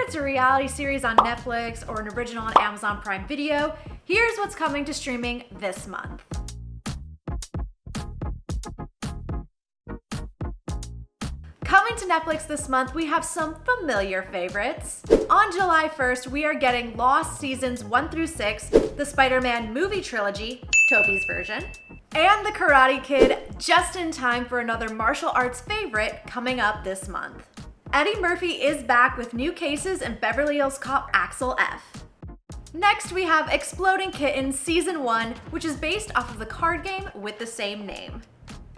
it's a reality series on Netflix or an original on Amazon Prime Video, here's what's coming to streaming this month. Coming to Netflix this month, we have some familiar favorites. On July 1st, we are getting Lost Seasons 1 through 6, the Spider-Man movie trilogy, Tobey's version, and The Karate Kid, just in time for another martial arts favorite coming up this month. Eddie Murphy is back with new cases in Beverly Hills Cop Axel F. Next, we have Exploding Kittens Season 1, which is based off of the card game with the same name.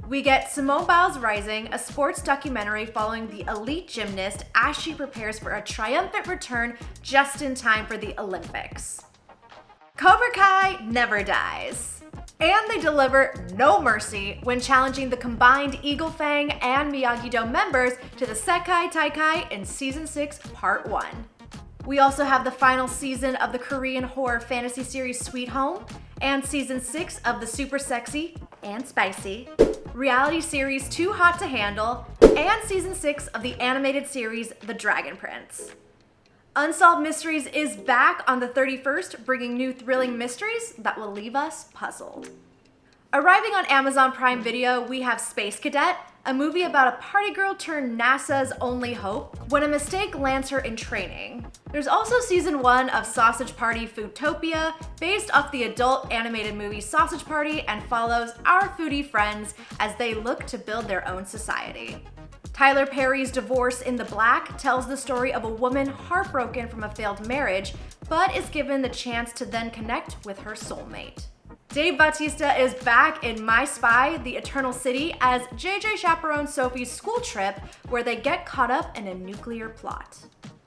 We get Simone Biles Rising, a sports documentary following the elite gymnast as she prepares for a triumphant return just in time for the Olympics. Cobra Kai never dies. And they deliver no mercy when challenging the combined Eagle Fang and Miyagi-Do members to the Sekai Taikai in Season 6, Part 1. We also have the final season of the Korean horror fantasy series Sweet Home, and Season 6 of the super sexy and spicy reality series Too Hot to Handle, and Season 6 of the animated series The Dragon Prince. Unsolved Mysteries is back on the 31st, bringing new thrilling mysteries that will leave us puzzled. Arriving on Amazon Prime Video, we have Space Cadet, a movie about a party girl turned NASA's only hope when a mistake lands her in training. There's also Season 1 of Sausage Party Foodtopia, based off the adult animated movie Sausage Party, and follows our foodie friends as they look to build their own society. Tyler Perry's Divorce in the Black tells the story of a woman heartbroken from a failed marriage, but is given the chance to then connect with her soulmate. Dave Bautista is back in My Spy, The Eternal City, as JJ chaperones Sophie's school trip where they get caught up in a nuclear plot.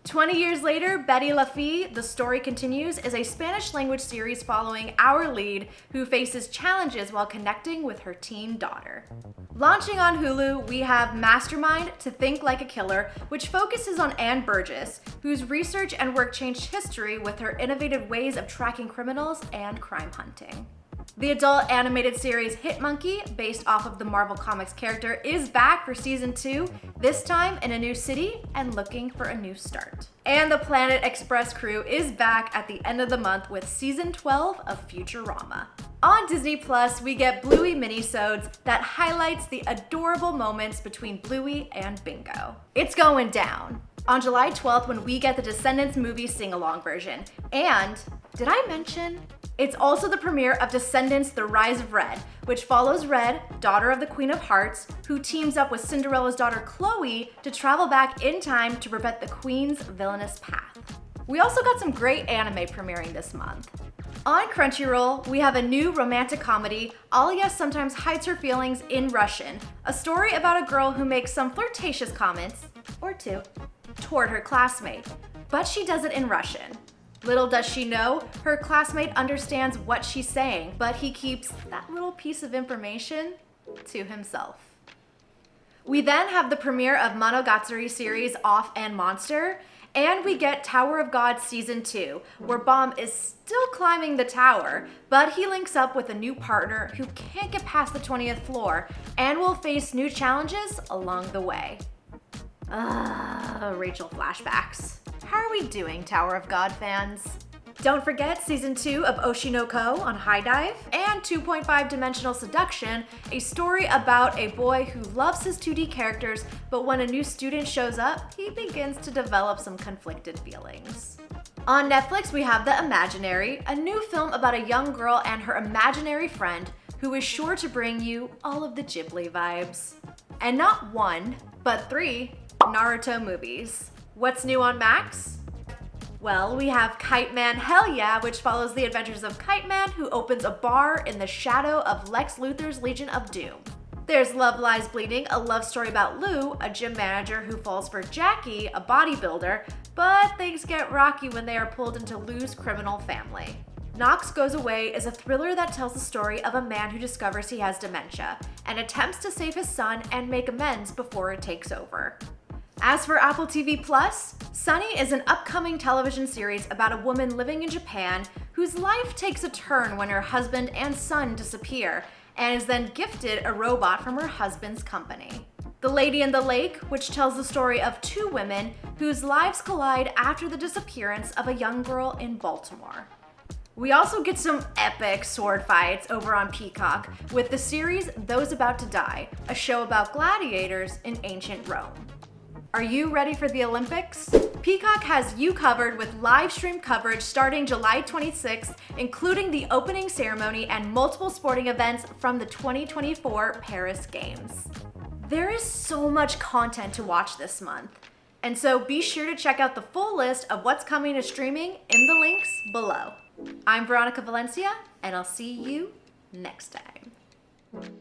20 years later, Betty La Fee, The Story Continues, is a Spanish-language series following our lead who faces challenges while connecting with her teen daughter. Launching on Hulu, we have Mastermind, To Think Like a Killer, which focuses on Anne Burgess, whose research and work changed history with her innovative ways of tracking criminals and crime hunting. The adult animated series Hit Monkey, based off of the Marvel Comics character, is back for Season 2, this time in a new city and looking for a new start. And the Planet Express crew is back at the end of the month with Season 12 of Futurama. On Disney Plus, we get Bluey minisodes that highlights the adorable moments between Bluey and Bingo. It's going down on July 12th when we get the Descendants movie sing-along version. And did I mention it's also the premiere of Descendants: The Rise of Red, which follows Red, daughter of the Queen of Hearts, who teams up with Cinderella's daughter Chloe to travel back in time to prevent the Queen's villainous path. We also got some great anime premiering this month. On Crunchyroll, we have a new romantic comedy, Alia Sometimes Hides Her Feelings in Russian, a story about a girl who makes some flirtatious comments, or two, toward her classmate, but she does it in Russian. Little does she know, her classmate understands what she's saying, but he keeps that little piece of information to himself. We then have the premiere of Monogatari series Off and Monster, and we get Tower of God Season 2, where Bomb is still climbing the tower, but he links up with a new partner who can't get past the 20th floor and will face new challenges along the way. Rachel flashbacks. How are we doing, Tower of God fans? Don't forget Season 2 of Oshinoko on High Dive, and 2.5 Dimensional Seduction, a story about a boy who loves his 2D characters, but when a new student shows up, he begins to develop some conflicted feelings. On Netflix, we have The Imaginary, a new film about a young girl and her imaginary friend who is sure to bring you all of the Ghibli vibes. And not one, but 3 Naruto movies. What's new on Max? Well, we have Kite Man Hell Yeah, which follows the adventures of Kite Man, who opens a bar in the shadow of Lex Luthor's Legion of Doom. There's Love Lies Bleeding, a love story about Lou, a gym manager who falls for Jackie, a bodybuilder, but things get rocky when they are pulled into Lou's criminal family. Knox Goes Away is a thriller that tells the story of a man who discovers he has dementia and attempts to save his son and make amends before it takes over. As for Apple TV+, Sunny is an upcoming television series about a woman living in Japan whose life takes a turn when her husband and son disappear and is then gifted a robot from her husband's company. The Lady in the Lake, which tells the story of two women whose lives collide after the disappearance of a young girl in Baltimore. We also get some epic sword fights over on Peacock with the series Those About to Die, a show about gladiators in ancient Rome. Are you ready for the Olympics? Peacock has you covered with live stream coverage starting July 26th, including the opening ceremony and multiple sporting events from the 2024 Paris Games. There is so much content to watch this month, and so be sure to check out the full list of what's coming to streaming in the links below. I'm Veronica Valencia, and I'll see you next time.